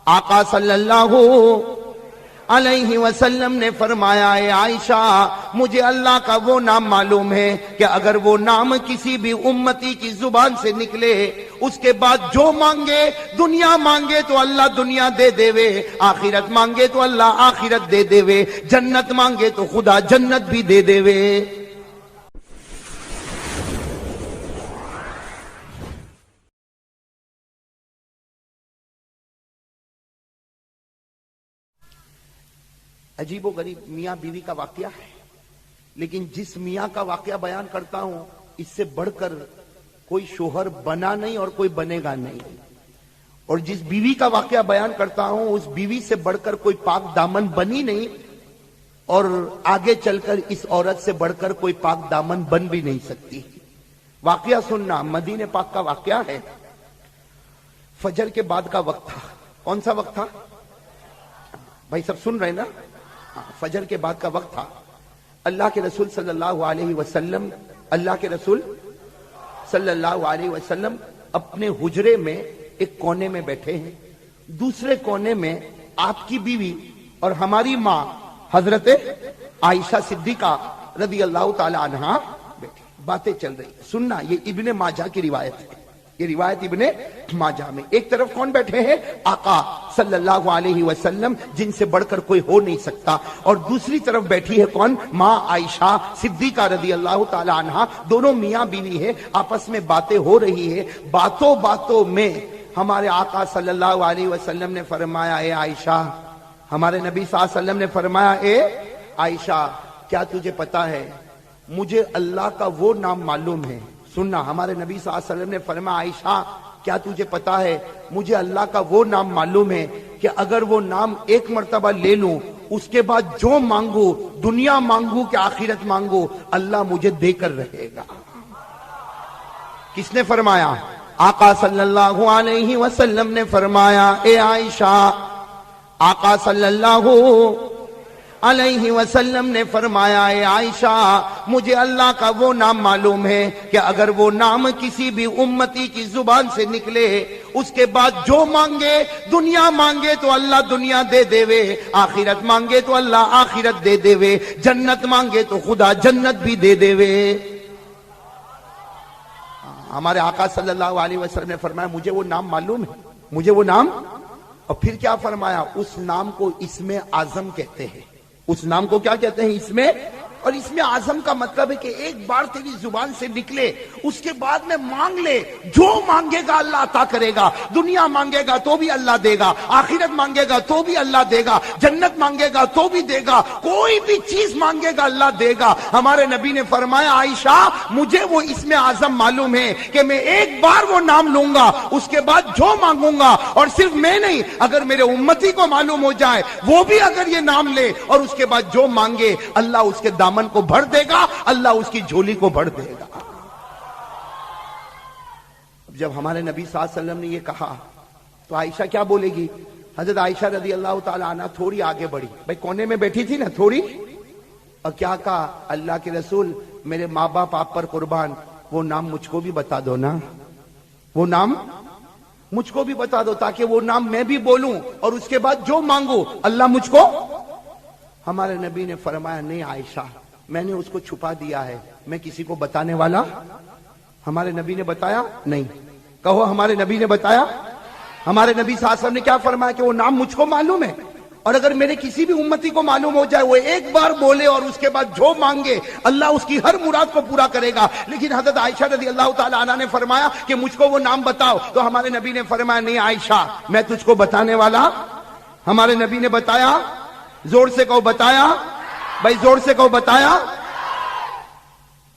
آقا صلی اللہ علیہ وسلم نے فرمایا اے عائشہ مجھے اللہ کا وہ نام معلوم ہے کہ اگر وہ نام کسی بھی امتی کی زبان سے نکلے اس کے بعد جو مانگے دنیا مانگے تو اللہ دنیا دے دے وے، آخرت مانگے تو اللہ آخرت دے دے وے، جنت مانگے تو خدا جنت بھی دے دے وے۔ عجیب و غریب میاں بیوی کا واقعہ ہے، لیکن جس میاں کا واقعہ بیان کرتا ہوں اس سے بڑھ کر کوئی شوہر بنا نہیں اور کوئی بنے گا نہیں، اور جس بیوی کا واقعہ بیان کرتا ہوں اس بیوی سے بڑھ کر کوئی پاک دامن بنی نہیں، اور آگے چل کر اس عورت سے بڑھ کر کوئی پاک دامن بن بھی نہیں سکتی۔ واقعہ سننا، مدینہ پاک کا واقعہ ہے۔ فجر کے بعد کا وقت تھا۔ کون سا وقت تھا بھائی؟ سب سن رہے نا؟ فجر کے بعد کا وقت تھا۔ اللہ کے رسول صلی اللہ علیہ وسلم اپنے حجرے میں ایک کونے میں بیٹھے ہیں، دوسرے کونے میں آپ کی بیوی اور ہماری ماں حضرت عائشہ صدیقہ رضی اللہ تعالی عنہا بیٹھی، باتیں چل رہی۔ سننا، یہ ابن ماجہ کی روایت ہے، یہ روایت ابن ماجہ میں۔ ایک طرف کون بیٹھے ہیں؟ آقا صلی اللہ علیہ وسلم، جن سے بڑھ کر کوئی ہو نہیں سکتا، اور دوسری طرف بیٹھی ہے کون؟ ماں عائشہ صدیقہ رضی اللہ تعالی عنہا۔ دونوں میاں بیوی ہے، آپس میں باتیں ہو رہی ہے۔ باتوں میں ہمارے آقا صلی اللہ علیہ وسلم نے فرمایا اے عائشہ، ہمارے نبی صلی اللہ علیہ وسلم نے فرمایا اے عائشہ کیا تجھے پتا ہے مجھے اللہ کا وہ نام معلوم ہے۔ سننا، ہمارے نبی صلی اللہ علیہ وسلم نے فرمایا عائشہ کیا تجھے پتا ہے مجھے اللہ کا وہ نام معلوم ہے کہ اگر وہ نام ایک مرتبہ لے لوں اس کے بعد جو مانگو، دنیا مانگو کہ آخرت مانگو، اللہ مجھے دے کر رہے گا۔ کس نے فرمایا؟ آقا صلی اللہ علیہ وسلم نے فرمایا اے عائشہ، آقا صلی اللہ علیہ وسلم نے فرمایا اے عائشہ مجھے اللہ کا وہ نام معلوم ہے کہ اگر وہ نام کسی بھی امتی کی زبان سے نکلے اس کے بعد جو مانگے، دنیا مانگے تو اللہ دنیا دے دے وے، آخرت مانگے تو اللہ آخرت دے دے وے، جنت مانگے تو خدا جنت بھی دے دے وے۔ ہمارے آقا صلی اللہ علیہ وسلم نے فرمایا مجھے وہ نام معلوم ہے، مجھے وہ نام، اور پھر کیا فرمایا؟ اس نام کو اسم اعظم کہتے ہیں۔ اس نام کو کیا کہتے ہیں؟ اسم، اور اسم اعظم کا مطلب ہے کہ ایک بار تیری زبان سے نکلے اس کے بعد میں مانگ لے، جو مانگے گا اللہ عطا کرے گا، دنیا مانگے گا تو بھی اللہ دے گا، آخرت مانگے گا تو بھی اللہ دے گا، جنت مانگے گا تو بھی دے گا، کوئی بھی چیز مانگے گا اللہ دے گا۔ ہمارے نبی نے فرمایا عائشہ مجھے وہ اسم اعظم معلوم ہے کہ میں ایک بار وہ نام لوں گا اس کے بعد جو مانگوں گا، اور صرف میں نہیں اگر میرے امتی کو معلوم ہو جائے وہ بھی اگر یہ نام لے اور اس کے بعد جو مانگے اللہ اس کے دامن کو بھر دے گا، اللہ اس کی جھولی کو بھر دے گا۔ جب ہمارے نبی صلی اللہ علیہ وسلم نے یہ کہا تو عائشہ کیا بولے گی؟ حضرت عائشہ رضی اللہ تعالی عنہ تھوڑی آگے بڑھی، بھائی کونے میں بیٹھی تھی نا تھوڑی، اور کیا کہا؟ اللہ کے رسول میرے ماں باپ آپ پر قربان، وہ نام مجھ کو بھی بتا دو نا، وہ نام مجھ کو بھی بتا دو تاکہ وہ نام میں بھی بولوں اور اس کے بعد جو مانگو اللہ مجھ کو۔ ہمارے نبی نے فرمایا نہیں عائشہ میں نے اس کو چھپا دیا ہے، میں کسی کو بتانے والا۔ ہمارے نبی نے بتایا نہیں، کہو ہمارے نبی نے بتایا۔ ہمارے نبی صلی اللہ علیہ وسلم نے کیا فرمایا کہ وہ نام مجھ کو معلوم ہے، اور اگر میرے کسی بھی امتی کو معلوم ہو جائے وہ ایک بار بولے اور اس کے بعد جو مانگے اللہ اس کی ہر مراد کو پورا کرے گا۔ لیکن حضرت عائشہ رضی اللہ تعالی عنہ نے فرمایا کہ مجھ کو وہ نام بتاؤ، تو ہمارے نبی نے فرمایا نہیں عائشہ میں تجھ کو بتانے والا۔ ہمارے نبی نے بتایا، زور سے کہو بتایا، بھائی زور سے کہو بتایا۔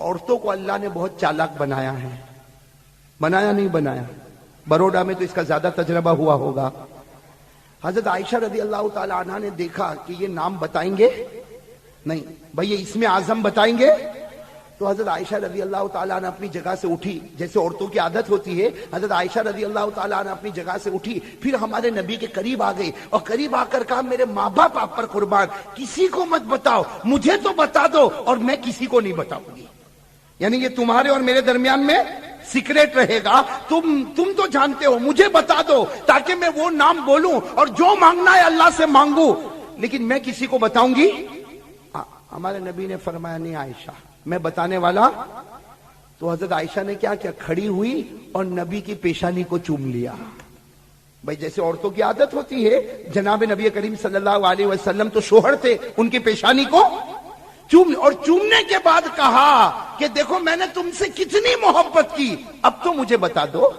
عورتوں کو اللہ نے بہت چالاک بنایا ہے، بنایا نہیں بنایا؟ بروڈا میں تو اس کا زیادہ تجربہ ہوا ہوگا۔ حضرت عائشہ رضی اللہ تعالی عنہ نے دیکھا کہ یہ نام بتائیں گے نہیں، بھئی یہ اسم اعظم بتائیں گے، تو حضرت عائشہ رضی اللہ تعالیٰ عنہ اپنی جگہ سے اٹھی، جیسے عورتوں کی عادت ہوتی ہے، حضرت عائشہ رضی اللہ تعالیٰ عنہ اپنی جگہ سے اٹھی، پھر ہمارے نبی کے قریب آ گئی اور قریب آ کر کہا میرے ماں باپ آپ پر قربان، کسی کو مت بتاؤ، مجھے تو بتا دو اور میں کسی کو نہیں بتاؤں گی۔ یعنی یہ تمہارے اور میرے درمیان میں سیکریٹ رہے گا. تم تو جانتے ہو, مجھے بتا دو تاکہ میں وہ نام بولوں اور جو مانگنا ہے اللہ سے مانگوں, لیکن میں کسی کو بتاؤں گی. ہمارے نبی نے فرمایا نہیں عائشہ, میں بتانے والا. تو حضرت عائشہ نے کیا کیا, کھڑی ہوئی اور نبی کی پیشانی کو چوم لیا. بھائی جیسے عورتوں کی عادت ہوتی ہے, جناب نبی کریم صلی اللہ علیہ وسلم تو شوہر تھے, ان کی پیشانی کو چوم, اور چومنے کے بعد کہا کہ دیکھو میں نے تم سے کتنی محبت کی, اب تو مجھے بتا دو,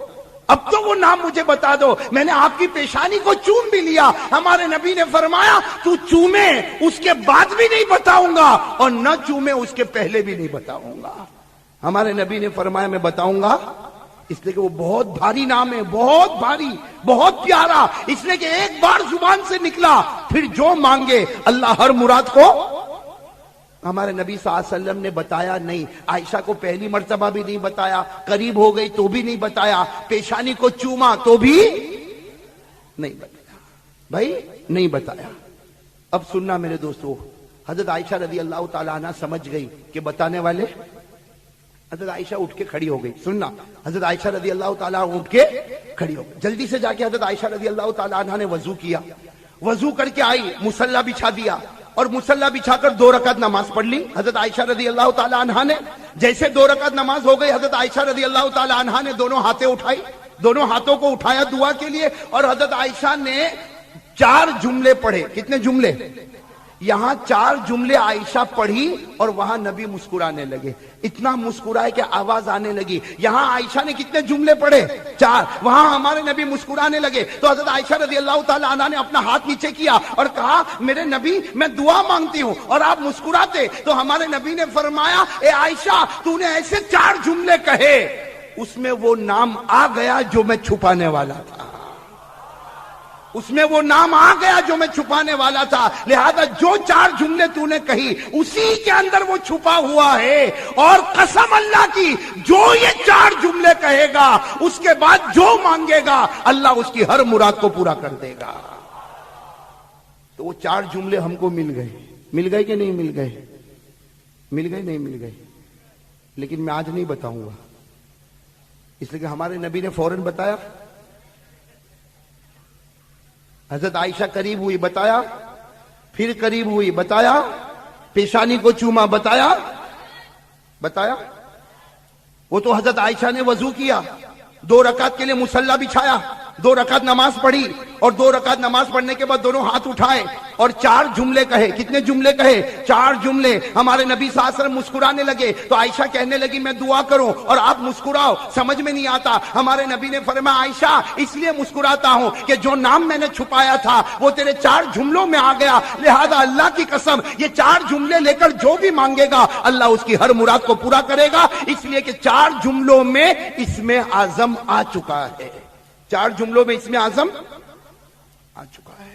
اب تو وہ نام مجھے بتا دو, میں نے آپ کی پیشانی کو چوم بھی لیا. ہمارے نبی نے فرمایا تو چومے اس کے بعد بھی نہیں بتاؤں گا, اور نہ چومے اس کے پہلے بھی نہیں بتاؤں گا. ہمارے نبی نے فرمایا میں بتاؤں گا, اس لیے کہ وہ بہت بھاری نام ہے, بہت بھاری, بہت پیارا, اس لیے کہ ایک بار زبان سے نکلا پھر جو مانگے اللہ ہر مراد کو. ہمارے نبی صلی اللہ علیہ وسلم نے بتایا نہیں. عائشہ کو پہلی مرتبہ بھی نہیں بتایا, قریب ہو گئی تو بھی نہیں بتایا, پیشانی کو چوما تو بھی نہیں بتایا. بھائی نہیں بتایا. اب سننا میرے دوستو, حضرت عائشہ رضی اللہ تعالیٰ عنہ سمجھ گئی کہ بتانے والے. حضرت عائشہ اٹھ کے کھڑی ہو گئی. سننا, حضرت عائشہ رضی اللہ تعالیٰ اٹھ کے کھڑی ہو گئی. جلدی سے جا کے حضرت عائشہ رضی اللہ تعالیٰ عنہ نے وضو کیا. وضو کر کے آئی, مصلی بچھا دیا, اور مصلی بچھا کر 2 رکعت نماز پڑھ لی. حضرت عائشہ رضی اللہ تعالیٰ عنہ نے جیسے 2 رکعت نماز ہو گئی, حضرت عائشہ رضی اللہ تعالیٰ عنہ نے دونوں ہاتھیں اٹھائی, دونوں ہاتھوں کو اٹھایا دعا کے لیے, اور حضرت عائشہ نے 4 جملے پڑھے. کتنے جملے؟ یہاں 4 جملے عائشہ پڑھی اور وہاں نبی مسکرانے لگے. اتنا مسکرائے کہ آواز آنے لگی. یہاں عائشہ نے کتنے جملے پڑھے؟ 4. وہاں ہمارے نبی مسکرانے لگے. تو حضرت عائشہ رضی اللہ تعالیٰ عنہ نے اپنا ہاتھ نیچے کیا اور کہا میرے نبی میں دعا مانگتی ہوں اور آپ مسکراتے. تو ہمارے نبی نے فرمایا اے عائشہ تو نے ایسے 4 جملے کہے, اس میں وہ نام آ گیا جو میں چھپانے والا تھا, اس میں وہ نام آ گیا جو میں چھپانے والا تھا. لہذا جو 4 جملے تو نے کہی اسی کے اندر وہ چھپا ہوا ہے, اور قسم اللہ کی جو یہ 4 جملے کہے گا اس کے بعد جو مانگے گا اللہ اس کی ہر مراد کو پورا کر دے گا. تو وہ 4 جملے ہم کو مل گئے. مل گئے کہ نہیں مل گئے؟ مل گئے نہیں مل گئے. لیکن میں آج نہیں بتاؤں گا, اس لیے کہ ہمارے نبی نے فوراً بتایا. حضرت عائشہ قریب ہوئی, بتایا, پھر قریب ہوئی, بتایا, پیشانی کو چوما, بتایا, بتایا. وہ تو حضرت عائشہ نے وضو کیا, 2 رکعت کے لیے مصلی بچھایا, 2 رکعت نماز پڑھی, اور 2 رکعت نماز پڑھنے کے بعد دونوں ہاتھ اٹھائے اور 4 جملے کہے. کتنے جملے کہے؟ 4 جملے. ہمارے نبی صلی اللہ علیہ وسلم مسکرانے لگے. تو عائشہ کہنے لگی میں دعا کروں اور آپ مسکراؤ, سمجھ میں نہیں آتا. ہمارے نبی نے فرمایا عائشہ اس لیے مسکراتا ہوں کہ جو نام میں نے چھپایا تھا وہ تیرے 4 جملوں میں آ گیا. لہذا اللہ کی قسم یہ 4 جملے لے کر جو بھی مانگے گا اللہ اس کی ہر مراد کو پورا کرے گا, اس لیے کہ 4 جملوں میں اسم اعظم آ چکا ہے. 4 جملوں میں اسم اعظم آ چکا ہے.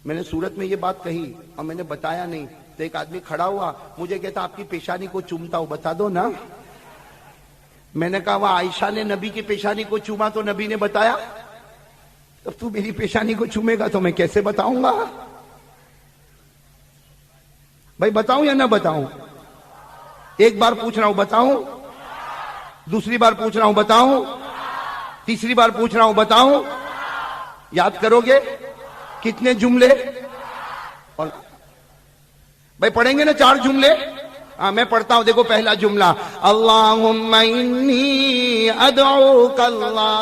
میں نے صورت میں یہ بات کہی اور میں نے بتایا نہیں. تو ایک آدمی کھڑا ہوا, مجھے کہتا آپ کی پیشانی کو چومتا ہوں, بتا دو نا. میں نے کہا وہ عائشہ نے نبی کی پیشانی کو چوما تو نبی نے بتایا, اب تو میری پیشانی کو چومے گا تو میں کیسے بتاؤں گا؟ بھائی بتاؤں یا نہ بتاؤں؟ ایک بار پوچھ رہا ہوں, بتاؤں؟ دوسری بار پوچھ رہا ہوں, بتاؤں؟ تیسری بار پوچھ رہا ہوں, بتاؤں؟ یاد کرو گے کتنے جملے؟ اور بھائی پڑھیں گے نا 4 جملے. میں پڑھتا ہوں, دیکھو پہلا جملہ اللہم انی ادعوک اللہ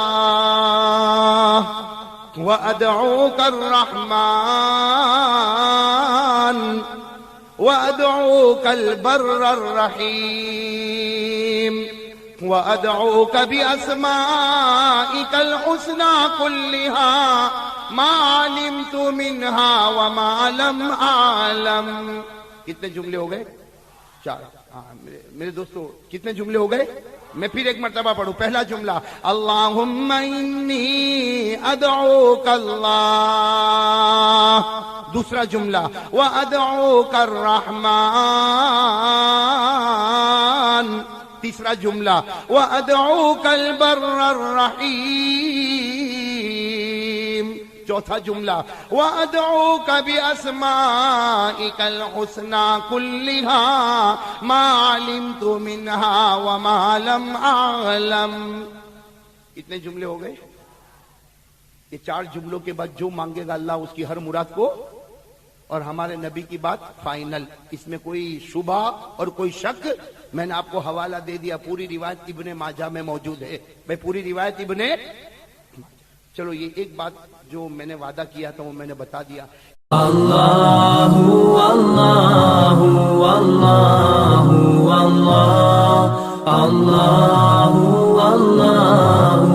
وادعوک الرحمن وادعوک البر الرحیم وادعوک باسمائک الحسنى كلها ما علمت منها وما لم اعلم. کتنے جملے ہو گئے؟ 4. میرے دوستو کتنے جملے ہو گئے؟ میں پھر ایک مرتبہ پڑھوں. پہلا جملہ اللہم انی ادعوک اللہ. دوسرا جملہ وادعوک الرحمن. تیسرا جملہ وادعوک البر الرحیم. چوتھا جملہ وَأَدْعُوكَ بِأَسْمَائِكَ الْحُسْنَى كُلِّهَا مَا عَلِمْتُ مِنْهَا وَمَا لَمْ أَعْلَمْ. اتنے جملے ہو گئے. یہ 4 جملوں کے بعد جو مانگے گا اللہ اس کی ہر مراد کو، اور ہمارے نبی کی بات فائنل، اس میں کوئی شبہ اور کوئی شک. میں نے آپ کو حوالہ دے دیا، پوری روایت ابن ماجہ میں موجود ہے. میں پوری روایت ابن، چلو یہ ایک بات جو میں نے وعدہ کیا تھا وہ میں نے بتا دیا. اللہ اللہ اللہ اللہ اللہ اللہ